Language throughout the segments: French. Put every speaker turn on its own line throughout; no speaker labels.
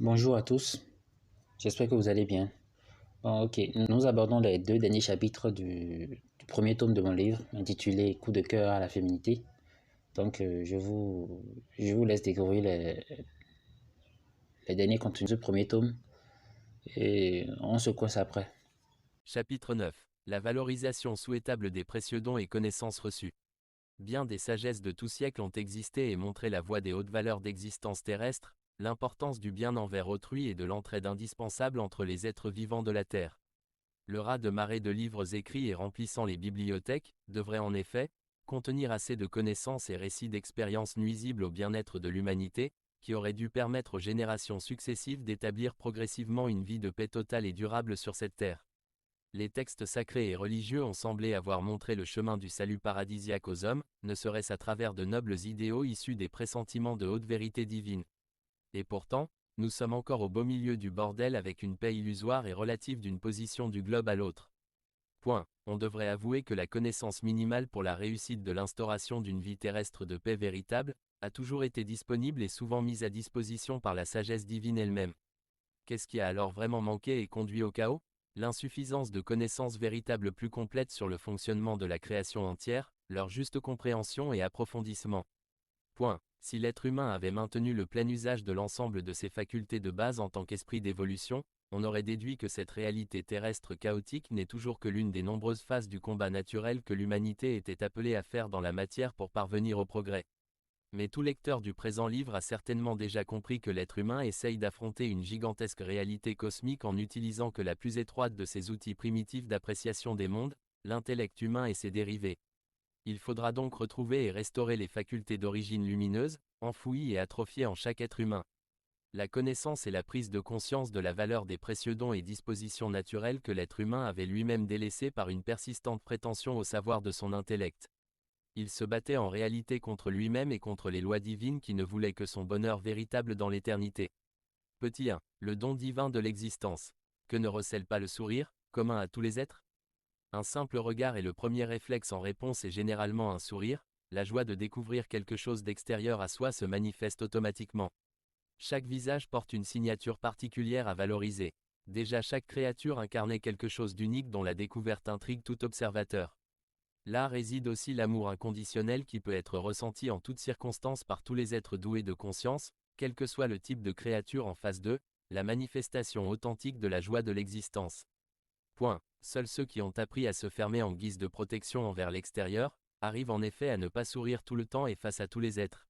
Bonjour à tous, j'espère que vous allez bien. Bon, ok, nous abordons les deux derniers chapitres du premier tome de mon livre intitulé Coup de cœur à la féminité. Donc, je vous laisse découvrir les derniers contenus du premier tome et on se coince après.
Chapitre 9. La valorisation souhaitable des précieux dons et connaissances reçues. Bien des sagesses de tout siècle ont existé et montré la voie des hautes valeurs d'existence terrestre, l'importance du bien envers autrui et de l'entraide indispensable entre les êtres vivants de la Terre. Le raz-de-marée de livres écrits et remplissant les bibliothèques devrait en effet contenir assez de connaissances et récits d'expériences nuisibles au bien-être de l'humanité, qui auraient dû permettre aux générations successives d'établir progressivement une vie de paix totale et durable sur cette terre. Les textes sacrés et religieux ont semblé avoir montré le chemin du salut paradisiaque aux hommes, ne serait-ce à travers de nobles idéaux issus des pressentiments de haute vérité divine. Et pourtant, nous sommes encore au beau milieu du bordel avec une paix illusoire et relative d'une position du globe à l'autre. Point. On devrait avouer que la connaissance minimale pour la réussite de l'instauration d'une vie terrestre de paix véritable a toujours été disponible et souvent mise à disposition par la sagesse divine elle-même. Qu'est-ce qui a alors vraiment manqué et conduit au chaos? L'insuffisance de connaissances véritables plus complètes sur le fonctionnement de la création entière, leur juste compréhension et approfondissement. Point. Si l'être humain avait maintenu le plein usage de l'ensemble de ses facultés de base en tant qu'esprit d'évolution, on aurait déduit que cette réalité terrestre chaotique n'est toujours que l'une des nombreuses phases du combat naturel que l'humanité était appelée à faire dans la matière pour parvenir au progrès. Mais tout lecteur du présent livre a certainement déjà compris que l'être humain essaye d'affronter une gigantesque réalité cosmique en utilisant que la plus étroite de ses outils primitifs d'appréciation des mondes, l'intellect humain et ses dérivés. Il faudra donc retrouver et restaurer les facultés d'origine lumineuse, enfouies et atrophiées en chaque être humain. La connaissance et la prise de conscience de la valeur des précieux dons et dispositions naturelles que l'être humain avait lui-même délaissées par une persistante prétention au savoir de son intellect. Il se battait en réalité contre lui-même et contre les lois divines qui ne voulaient que son bonheur véritable dans l'éternité. Petit 1. Le don divin de l'existence. Que ne recèle pas le sourire, commun à tous les êtres? Un simple regard est le premier réflexe en réponse et généralement un sourire, la joie de découvrir quelque chose d'extérieur à soi se manifeste automatiquement. Chaque visage porte une signature particulière à valoriser. Déjà chaque créature incarnait quelque chose d'unique dont la découverte intrigue tout observateur. Là réside aussi l'amour inconditionnel qui peut être ressenti en toutes circonstances par tous les êtres doués de conscience, quel que soit le type de créature en face d'eux, la manifestation authentique de la joie de l'existence. Point. Seuls ceux qui ont appris à se fermer en guise de protection envers l'extérieur, arrivent en effet à ne pas sourire tout le temps et face à tous les êtres.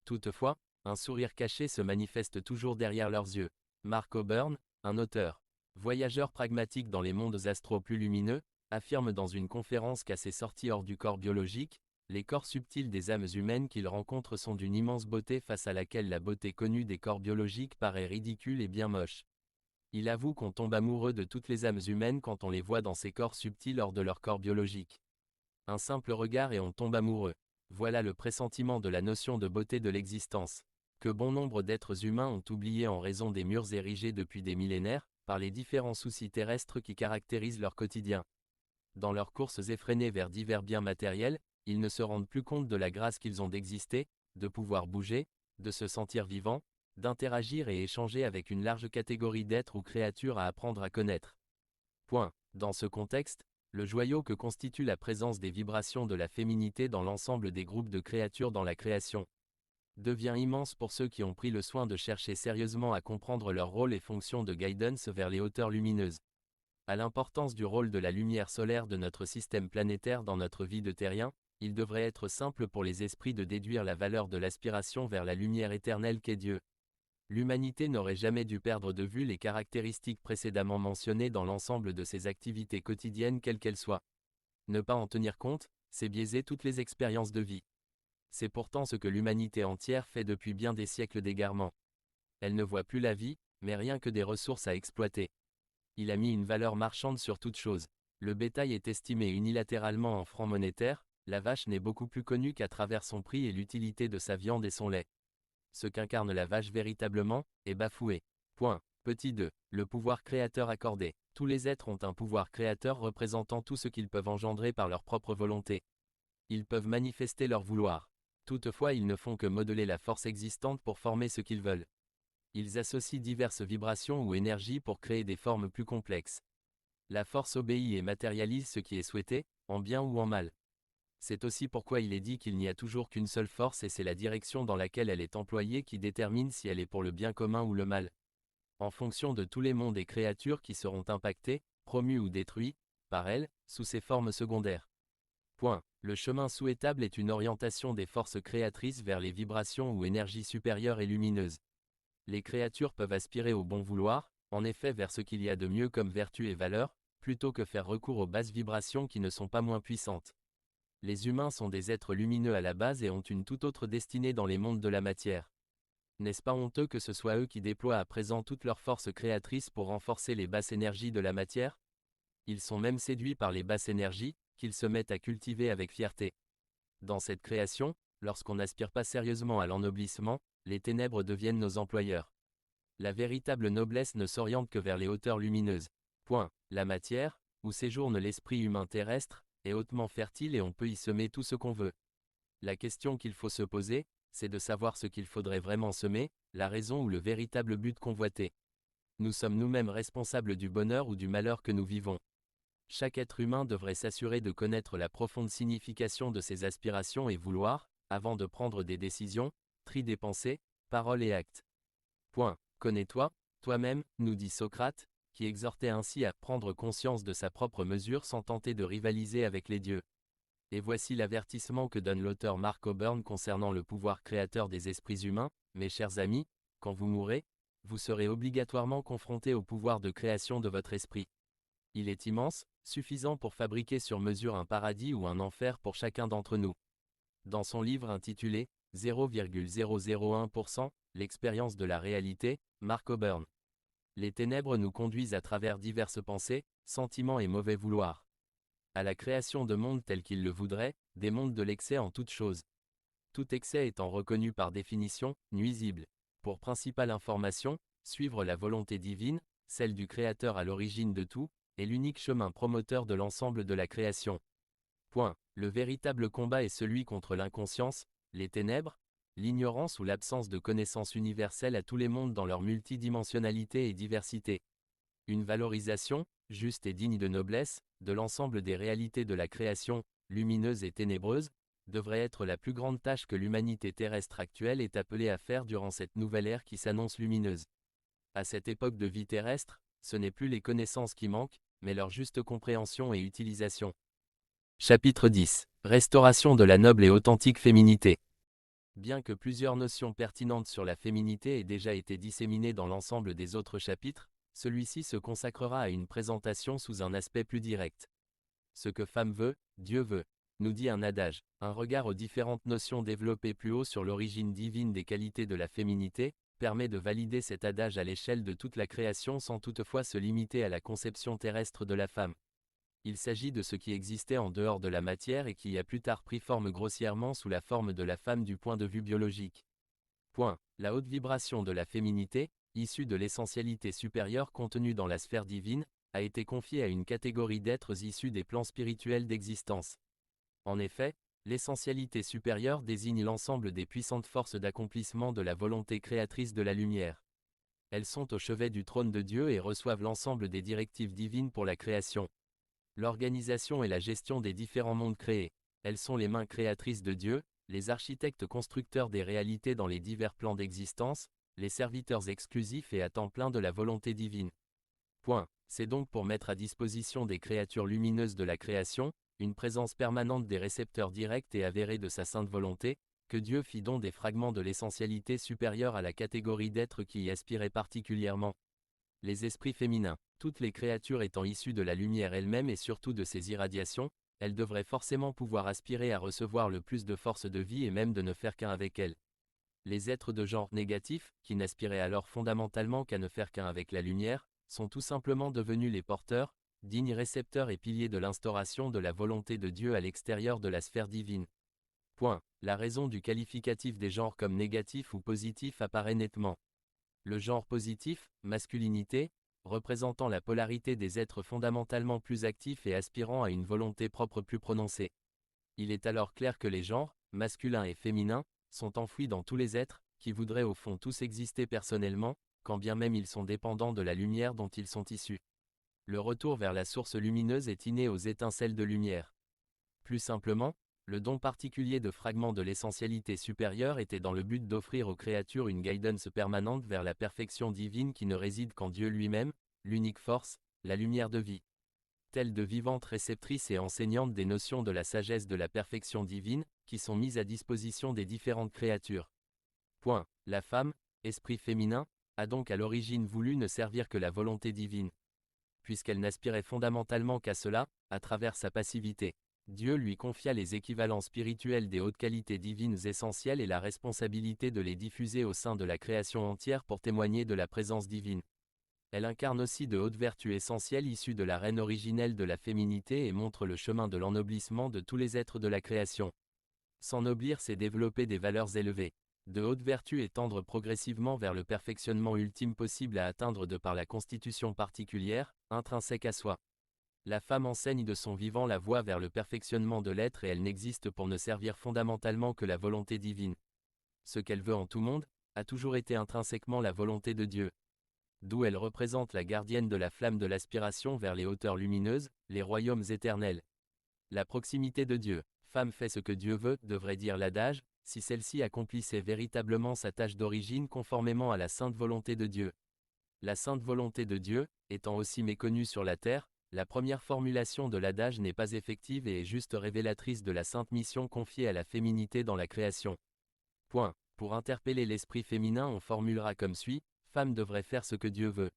Toutefois, un sourire caché se manifeste toujours derrière leurs yeux. Mark O'Byrne, un auteur, voyageur pragmatique dans les mondes astraux plus lumineux, affirme dans une conférence qu'à ses sorties hors du corps biologique, les corps subtils des âmes humaines qu'il rencontre sont d'une immense beauté face à laquelle la beauté connue des corps biologiques paraît ridicule et bien moche. Il avoue qu'on tombe amoureux de toutes les âmes humaines quand on les voit dans ces corps subtils hors de leur corps biologique. Un simple regard et on tombe amoureux. Voilà le pressentiment de la notion de beauté de l'existence, que bon nombre d'êtres humains ont oublié en raison des murs érigés depuis des millénaires, par les différents soucis terrestres qui caractérisent leur quotidien. Dans leurs courses effrénées vers divers biens matériels, ils ne se rendent plus compte de la grâce qu'ils ont d'exister, de pouvoir bouger, de se sentir vivants, d'interagir et échanger avec une large catégorie d'êtres ou créatures à apprendre à connaître. Point. Dans ce contexte, le joyau que constitue la présence des vibrations de la féminité dans l'ensemble des groupes de créatures dans la création devient immense pour ceux qui ont pris le soin de chercher sérieusement à comprendre leur rôle et fonction de guidance vers les hauteurs lumineuses. À l'importance du rôle de la lumière solaire de notre système planétaire dans notre vie de terrien, il devrait être simple pour les esprits de déduire la valeur de l'aspiration vers la lumière éternelle qu'est Dieu. L'humanité n'aurait jamais dû perdre de vue les caractéristiques précédemment mentionnées dans l'ensemble de ses activités quotidiennes quelles qu'elles soient. Ne pas en tenir compte, c'est biaiser toutes les expériences de vie. C'est pourtant ce que l'humanité entière fait depuis bien des siècles d'égarement. Elle ne voit plus la vie, mais rien que des ressources à exploiter. Il a mis une valeur marchande sur toute chose. Le bétail est estimé unilatéralement en francs monétaires, la vache n'est beaucoup plus connue qu'à travers son prix et l'utilité de sa viande et son lait. Ce qu'incarne la vache véritablement, est bafoué. Point. Petit 2. Le pouvoir créateur accordé. Tous les êtres ont un pouvoir créateur représentant tout ce qu'ils peuvent engendrer par leur propre volonté. Ils peuvent manifester leur vouloir. Toutefois ils ne font que modeler la force existante pour former ce qu'ils veulent. Ils associent diverses vibrations ou énergies pour créer des formes plus complexes. La force obéit et matérialise ce qui est souhaité, en bien ou en mal. C'est aussi pourquoi il est dit qu'il n'y a toujours qu'une seule force et c'est la direction dans laquelle elle est employée qui détermine si elle est pour le bien commun ou le mal. En fonction de tous les mondes et créatures qui seront impactés, promus ou détruits, par elle, sous ses formes secondaires. Point. Le chemin souhaitable est une orientation des forces créatrices vers les vibrations ou énergies supérieures et lumineuses. Les créatures peuvent aspirer au bon vouloir, en effet vers ce qu'il y a de mieux comme vertu et valeur, plutôt que faire recours aux basses vibrations qui ne sont pas moins puissantes. Les humains sont des êtres lumineux à la base et ont une toute autre destinée dans les mondes de la matière. N'est-ce pas honteux que ce soit eux qui déploient à présent toute leur force créatrice pour renforcer les basses énergies de la matière? Ils sont même séduits par les basses énergies, qu'ils se mettent à cultiver avec fierté. Dans cette création, lorsqu'on n'aspire pas sérieusement à l'ennoblissement, les ténèbres deviennent nos employeurs. La véritable noblesse ne s'oriente que vers les hauteurs lumineuses. Point. La matière, où séjourne l'esprit humain terrestre, est hautement fertile et on peut y semer tout ce qu'on veut. La question qu'il faut se poser, c'est de savoir ce qu'il faudrait vraiment semer, la raison ou le véritable but convoité. Nous sommes nous-mêmes responsables du bonheur ou du malheur que nous vivons. Chaque être humain devrait s'assurer de connaître la profonde signification de ses aspirations et vouloirs, avant de prendre des décisions, tri des pensées, paroles et actes. Point. Connais-toi, toi-même, nous dit Socrate, qui exhortait ainsi à prendre conscience de sa propre mesure sans tenter de rivaliser avec les dieux. Et voici l'avertissement que donne l'auteur Mark O'Byrne concernant le pouvoir créateur des esprits humains. Mes chers amis, quand vous mourrez, vous serez obligatoirement confrontés au pouvoir de création de votre esprit. Il est immense, suffisant pour fabriquer sur mesure un paradis ou un enfer pour chacun d'entre nous. Dans son livre intitulé 0,001%, l'expérience de la réalité, Mark O'Byrne. Les ténèbres nous conduisent à travers diverses pensées, sentiments et mauvais vouloirs. À la création de mondes tels qu'ils le voudraient, des mondes de l'excès en toutes choses. Tout excès étant reconnu par définition, nuisible. Pour principale information, suivre la volonté divine, celle du Créateur à l'origine de tout, est l'unique chemin promoteur de l'ensemble de la création. Point. Le véritable combat est celui contre l'inconscience, les ténèbres, l'ignorance ou l'absence de connaissance universelle à tous les mondes dans leur multidimensionnalité et diversité. Une valorisation, juste et digne de noblesse, de l'ensemble des réalités de la création, lumineuse et ténébreuse, devrait être la plus grande tâche que l'humanité terrestre actuelle est appelée à faire durant cette nouvelle ère qui s'annonce lumineuse. À cette époque de vie terrestre, ce n'est plus les connaissances qui manquent, mais leur juste compréhension et utilisation. Chapitre 10. Restauration de la noble et authentique féminité. Bien que plusieurs notions pertinentes sur la féminité aient déjà été disséminées dans l'ensemble des autres chapitres, celui-ci se consacrera à une présentation sous un aspect plus direct. Ce que femme veut, Dieu veut, nous dit un adage. Un regard aux différentes notions développées plus haut sur l'origine divine des qualités de la féminité, permet de valider cet adage à l'échelle de toute la création sans toutefois se limiter à la conception terrestre de la femme. Il s'agit de ce qui existait en dehors de la matière et qui a plus tard pris forme grossièrement sous la forme de la femme du point de vue biologique. Point. La haute vibration de la féminité, issue de l'essentialité supérieure contenue dans la sphère divine, a été confiée à une catégorie d'êtres issus des plans spirituels d'existence. En effet, l'essentialité supérieure désigne l'ensemble des puissantes forces d'accomplissement de la volonté créatrice de la lumière. Elles sont au chevet du trône de Dieu et reçoivent l'ensemble des directives divines pour la création. L'organisation et la gestion des différents mondes créés. Elles sont les mains créatrices de Dieu, les architectes constructeurs des réalités dans les divers plans d'existence, les serviteurs exclusifs et à temps plein de la volonté divine. Point. C'est donc pour mettre à disposition des créatures lumineuses de la création, une présence permanente des récepteurs directs et avérés de sa sainte volonté, que Dieu fit don des fragments de l'essentialité supérieure à la catégorie d'êtres qui y aspiraient particulièrement. Les esprits féminins. Toutes les créatures étant issues de la lumière elle-même et surtout de ses irradiations, elles devraient forcément pouvoir aspirer à recevoir le plus de force de vie et même de ne faire qu'un avec elle. Les êtres de genre négatif, qui n'aspiraient alors fondamentalement qu'à ne faire qu'un avec la lumière, sont tout simplement devenus les porteurs, dignes récepteurs et piliers de l'instauration de la volonté de Dieu à l'extérieur de la sphère divine. Point. La raison du qualificatif des genres comme négatif ou positif apparaît nettement. Le genre positif, masculinité, représentant la polarité des êtres fondamentalement plus actifs et aspirant à une volonté propre plus prononcée. Il est alors clair que les genres, masculin et féminin, sont enfouis dans tous les êtres, qui voudraient au fond tous exister personnellement, quand bien même ils sont dépendants de la lumière dont ils sont issus. Le retour vers la source lumineuse est inné aux étincelles de lumière. Plus simplement, le don particulier de fragments de l'essentialité supérieure était dans le but d'offrir aux créatures une guidance permanente vers la perfection divine qui ne réside qu'en Dieu lui-même, l'unique force, la lumière de vie. Telles de vivantes réceptrices et enseignantes des notions de la sagesse de la perfection divine, qui sont mises à disposition des différentes créatures. Point. La femme, esprit féminin, a donc à l'origine voulu ne servir que la volonté divine. Puisqu'elle n'aspirait fondamentalement qu'à cela, à travers sa passivité. Dieu lui confia les équivalents spirituels des hautes qualités divines essentielles et la responsabilité de les diffuser au sein de la création entière pour témoigner de la présence divine. Elle incarne aussi de hautes vertus essentielles issues de la reine originelle de la féminité et montre le chemin de l'ennoblissement de tous les êtres de la création. S'ennoblir, c'est développer des valeurs élevées. De hautes vertus et tendre progressivement vers le perfectionnement ultime possible à atteindre de par la constitution particulière, intrinsèque à soi. La femme enseigne de son vivant la voie vers le perfectionnement de l'être et elle n'existe pour ne servir fondamentalement que la volonté divine. Ce qu'elle veut en tout monde, a toujours été intrinsèquement la volonté de Dieu. D'où elle représente la gardienne de la flamme de l'aspiration vers les hauteurs lumineuses, les royaumes éternels. La proximité de Dieu, femme fait ce que Dieu veut, devrait dire l'adage, si celle-ci accomplissait véritablement sa tâche d'origine conformément à la sainte volonté de Dieu. La sainte volonté de Dieu, étant aussi méconnue sur la terre, la première formulation de l'adage n'est pas effective et est juste révélatrice de la sainte mission confiée à la féminité dans la création. Point. Pour interpeller l'esprit féminin, on formulera comme suit, femme devrait faire ce que Dieu veut.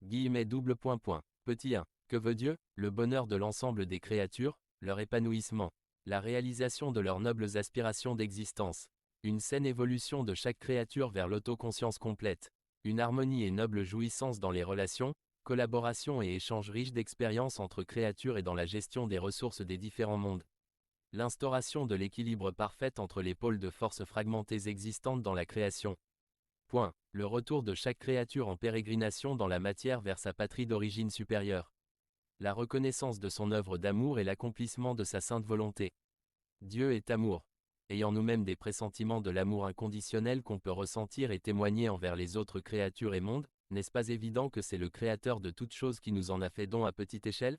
Double point. Petit 1. Que veut Dieu? Le bonheur de l'ensemble des créatures, leur épanouissement, la réalisation de leurs nobles aspirations d'existence, une saine évolution de chaque créature vers l'autoconscience complète, une harmonie et noble jouissance dans les relations, collaboration et échange riche d'expériences entre créatures et dans la gestion des ressources des différents mondes. L'instauration de l'équilibre parfait entre les pôles de force fragmentés existantes dans la création. Point. Le retour de chaque créature en pérégrination dans la matière vers sa patrie d'origine supérieure. La reconnaissance de son œuvre d'amour et l'accomplissement de sa sainte volonté. Dieu est amour. Ayant nous-mêmes des pressentiments de l'amour inconditionnel qu'on peut ressentir et témoigner envers les autres créatures et mondes, n'est-ce pas évident que c'est le Créateur de toutes choses qui nous en a fait don à petite échelle?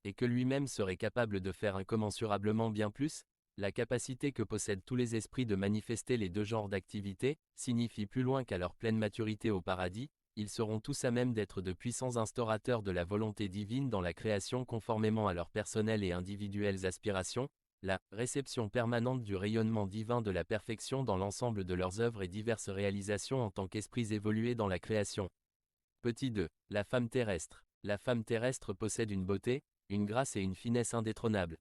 Et que lui-même serait capable de faire incommensurablement bien plus? La capacité que possèdent tous les esprits de manifester les deux genres d'activités, signifie plus loin qu'à leur pleine maturité au paradis, ils seront tous à même d'être de puissants instaurateurs de la volonté divine dans la création conformément à leurs personnelles et individuelles aspirations, la réception permanente du rayonnement divin de la perfection dans l'ensemble de leurs œuvres et diverses réalisations en tant qu'esprits évolués dans la création. Petit 2. La femme terrestre. La femme terrestre possède une beauté, une grâce et une finesse indétrônables.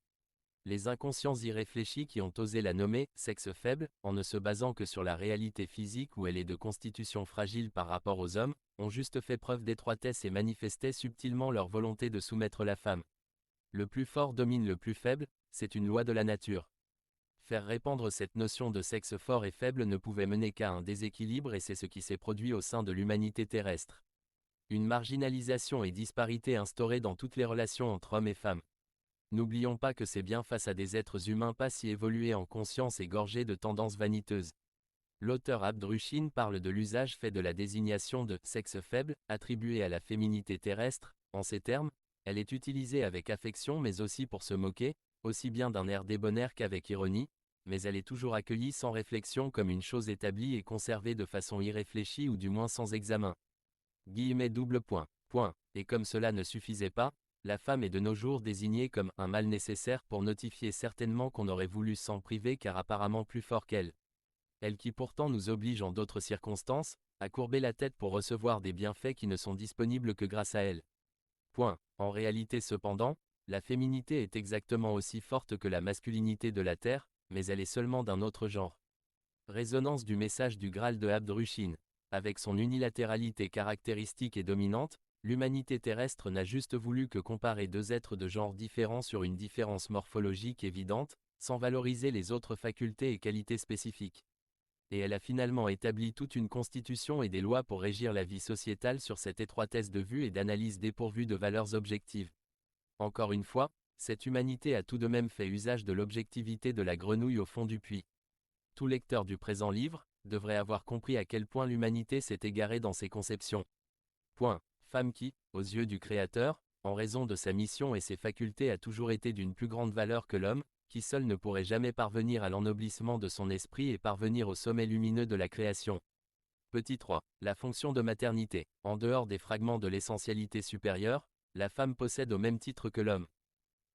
Les inconscients irréfléchis qui ont osé la nommer « sexe faible », en ne se basant que sur la réalité physique où elle est de constitution fragile par rapport aux hommes, ont juste fait preuve d'étroitesse et manifesté subtilement leur volonté de soumettre la femme. Le plus fort domine le plus faible, c'est une loi de la nature. Faire répandre cette notion de sexe fort et faible ne pouvait mener qu'à un déséquilibre et c'est ce qui s'est produit au sein de l'humanité terrestre. Une marginalisation et disparité instaurée dans toutes les relations entre hommes et femmes. N'oublions pas que c'est bien face à des êtres humains pas si évolués en conscience et gorgés de tendances vaniteuses. L'auteur Abd Rushin parle de l'usage fait de la désignation de « sexe faible » attribuée à la féminité terrestre, en ces termes, elle est utilisée avec affection mais aussi pour se moquer, aussi bien d'un air débonnaire qu'avec ironie, mais elle est toujours accueillie sans réflexion comme une chose établie et conservée de façon irréfléchie ou du moins sans examen. Double point. Et comme cela ne suffisait pas, la femme est de nos jours désignée comme un mal nécessaire pour notifier certainement qu'on aurait voulu s'en priver car apparemment plus fort qu'elle. Elle qui pourtant nous oblige en d'autres circonstances, à courber la tête pour recevoir des bienfaits qui ne sont disponibles que grâce à elle. En réalité cependant, la féminité est exactement aussi forte que la masculinité de la Terre, mais elle est seulement d'un autre genre. Résonance du message du Graal de Abd Rushin. Avec son unilatéralité caractéristique et dominante, l'humanité terrestre n'a juste voulu que comparer deux êtres de genres différents sur une différence morphologique évidente, sans valoriser les autres facultés et qualités spécifiques. Et elle a finalement établi toute une constitution et des lois pour régir la vie sociétale sur cette étroitesse de vue et d'analyse dépourvue de valeurs objectives. Encore une fois, cette humanité a tout de même fait usage de l'objectivité de la grenouille au fond du puits. Tout lecteur du présent livre, devrait avoir compris à quel point l'humanité s'est égarée dans ses conceptions. Femme qui, aux yeux du Créateur, en raison de sa mission et ses facultés a toujours été d'une plus grande valeur que l'homme, qui seul ne pourrait jamais parvenir à l'ennoblissement de son esprit et parvenir au sommet lumineux de la création. Petit 3. La fonction de maternité. En dehors des fragments de l'essentialité supérieure, la femme possède au même titre que l'homme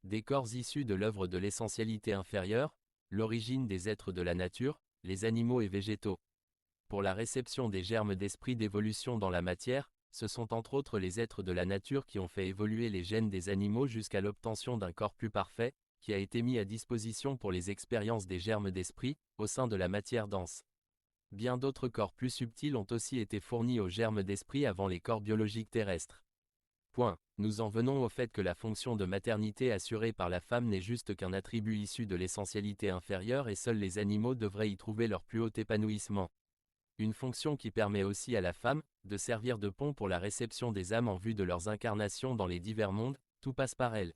des corps issus de l'œuvre de l'essentialité inférieure, l'origine des êtres de la nature, les animaux et végétaux. Pour la réception des germes d'esprit d'évolution dans la matière, ce sont entre autres les êtres de la nature qui ont fait évoluer les gènes des animaux jusqu'à l'obtention d'un corps plus parfait, qui a été mis à disposition pour les expériences des germes d'esprit, au sein de la matière dense. Bien d'autres corps plus subtils ont aussi été fournis aux germes d'esprit avant les corps biologiques terrestres. Nous en venons au fait que la fonction de maternité assurée par la femme n'est juste qu'un attribut issu de l'essentialité inférieure et seuls les animaux devraient y trouver leur plus haut épanouissement. Une fonction qui permet aussi à la femme de servir de pont pour la réception des âmes en vue de leurs incarnations dans les divers mondes, tout passe par elle.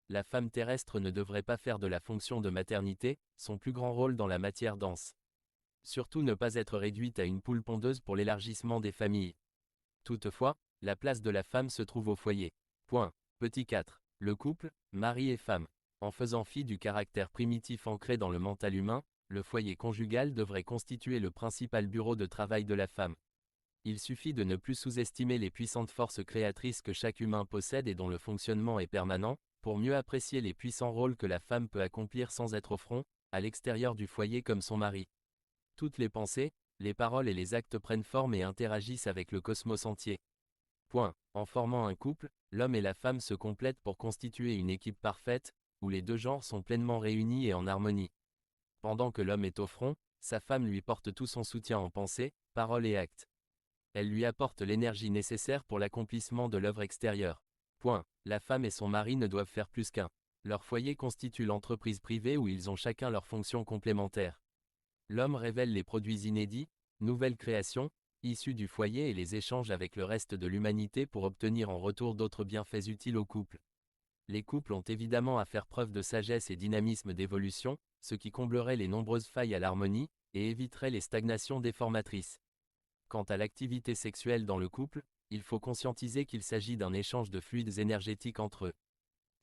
La femme terrestre ne devrait pas faire de la fonction de maternité son plus grand rôle dans la matière dense. Surtout ne pas être réduite à une poule pondeuse pour l'élargissement des familles. Toutefois, la place de la femme se trouve au foyer. Petit 4. Le couple, mari et femme. En faisant fi du caractère primitif ancré dans le mental humain, le foyer conjugal devrait constituer le principal bureau de travail de la femme. Il suffit de ne plus sous-estimer les puissantes forces créatrices que chaque humain possède et dont le fonctionnement est permanent, pour mieux apprécier les puissants rôles que la femme peut accomplir sans être au front, à l'extérieur du foyer comme son mari. Toutes les pensées, les paroles et les actes prennent forme et interagissent avec le cosmos entier. En formant un couple, l'homme et la femme se complètent pour constituer une équipe parfaite, où les deux genres sont pleinement réunis et en harmonie. Pendant que l'homme est au front, sa femme lui porte tout son soutien en pensée, parole et acte. Elle lui apporte l'énergie nécessaire pour l'accomplissement de l'œuvre extérieure. La femme et son mari ne doivent faire plus qu'un. Leur foyer constitue l'entreprise privée où ils ont chacun leurs fonctions complémentaires. L'homme révèle les produits inédits, nouvelles créations, issus du foyer et les échange avec le reste de l'humanité pour obtenir en retour d'autres bienfaits utiles au couple. Les couples ont évidemment à faire preuve de sagesse et dynamisme d'évolution, ce qui comblerait les nombreuses failles à l'harmonie, et éviterait les stagnations déformatrices. Quant à l'activité sexuelle dans le couple, il faut conscientiser qu'il s'agit d'un échange de fluides énergétiques entre eux.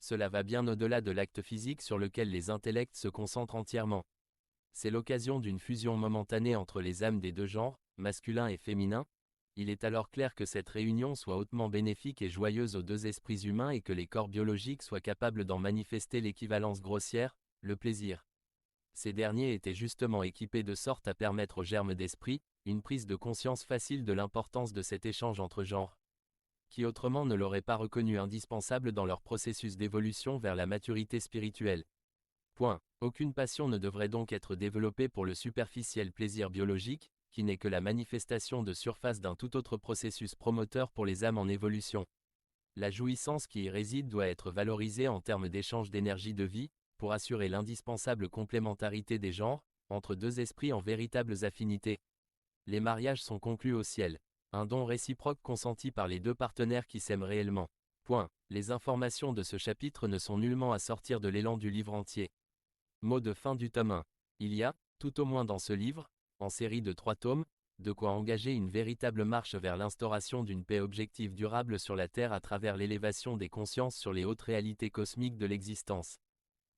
Cela va bien au-delà de l'acte physique sur lequel les intellects se concentrent entièrement. C'est l'occasion d'une fusion momentanée entre les âmes des deux genres, masculin et féminin. Il est alors clair que cette réunion soit hautement bénéfique et joyeuse aux deux esprits humains et que les corps biologiques soient capables d'en manifester l'équivalence grossière, le plaisir. Ces derniers étaient justement équipés de sorte à permettre aux germes d'esprit, une prise de conscience facile de l'importance de cet échange entre genres, qui autrement ne l'auraient pas reconnu indispensable dans leur processus d'évolution vers la maturité spirituelle. Aucune passion ne devrait donc être développée pour le superficiel plaisir biologique, qui n'est que la manifestation de surface d'un tout autre processus promoteur pour les âmes en évolution. La jouissance qui y réside doit être valorisée en termes d'échange d'énergie de vie, pour assurer l'indispensable complémentarité des genres, entre deux esprits en véritables affinités. Les mariages sont conclus au ciel. Un don réciproque consenti par les deux partenaires qui s'aiment réellement. Les informations de ce chapitre ne sont nullement à sortir de l'élan du livre entier. Mot de fin du tome 1. Il y a, tout au moins dans ce livre, en série de 3 tomes, de quoi engager une véritable marche vers l'instauration d'une paix objective durable sur la Terre à travers l'élévation des consciences sur les hautes réalités cosmiques de l'existence.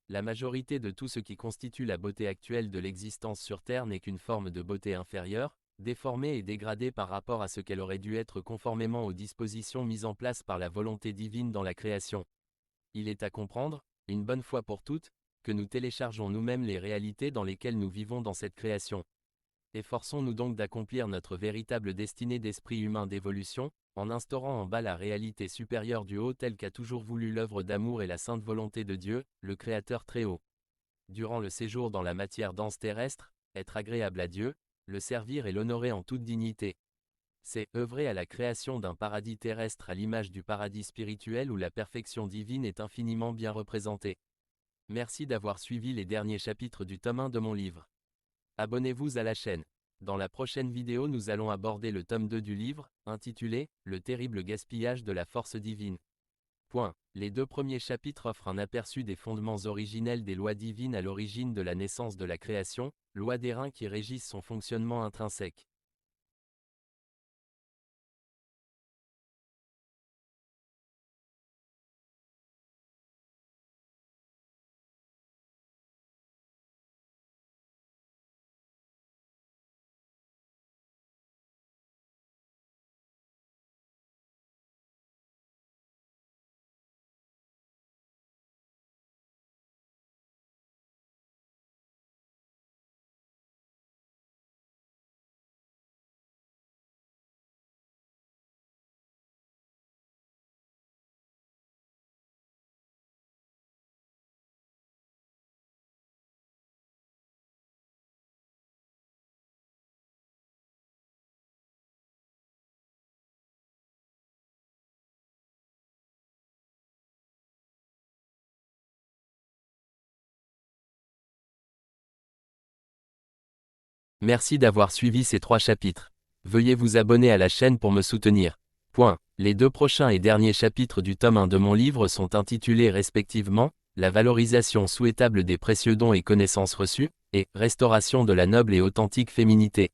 La majorité de tout ce qui constitue la beauté actuelle de l'existence sur Terre n'est qu'une forme de beauté inférieure, déformée et dégradée par rapport à ce qu'elle aurait dû être conformément aux dispositions mises en place par la volonté divine dans la création. Il est à comprendre, une bonne fois pour toutes, que nous téléchargeons nous-mêmes les réalités dans lesquelles nous vivons dans cette création. Efforçons-nous donc d'accomplir notre véritable destinée d'esprit humain d'évolution, en instaurant en bas la réalité supérieure du haut telle qu'a toujours voulu l'œuvre d'amour et la sainte volonté de Dieu, le Créateur très haut. Durant le séjour dans la matière dense terrestre, être agréable à Dieu, le servir et l'honorer en toute dignité. C'est œuvrer à la création d'un paradis terrestre à l'image du paradis spirituel où la perfection divine est infiniment bien représentée. Merci d'avoir suivi les derniers chapitres du tome 1 de mon livre. Abonnez-vous à la chaîne. Dans la prochaine vidéo nous allons aborder le tome 2 du livre, intitulé « Le terrible gaspillage de la force divine ». Point. Les 2 premiers chapitres offrent un aperçu des fondements originels des lois divines à l'origine de la naissance de la création, lois des reins qui régissent son fonctionnement intrinsèque. Merci d'avoir suivi ces 3 chapitres. Veuillez vous abonner à la chaîne pour me soutenir. Point. Les 2 prochains et derniers chapitres du tome 1 de mon livre sont intitulés respectivement « La valorisation souhaitable des précieux dons et connaissances reçues » et « Restauration de la noble et authentique féminité ».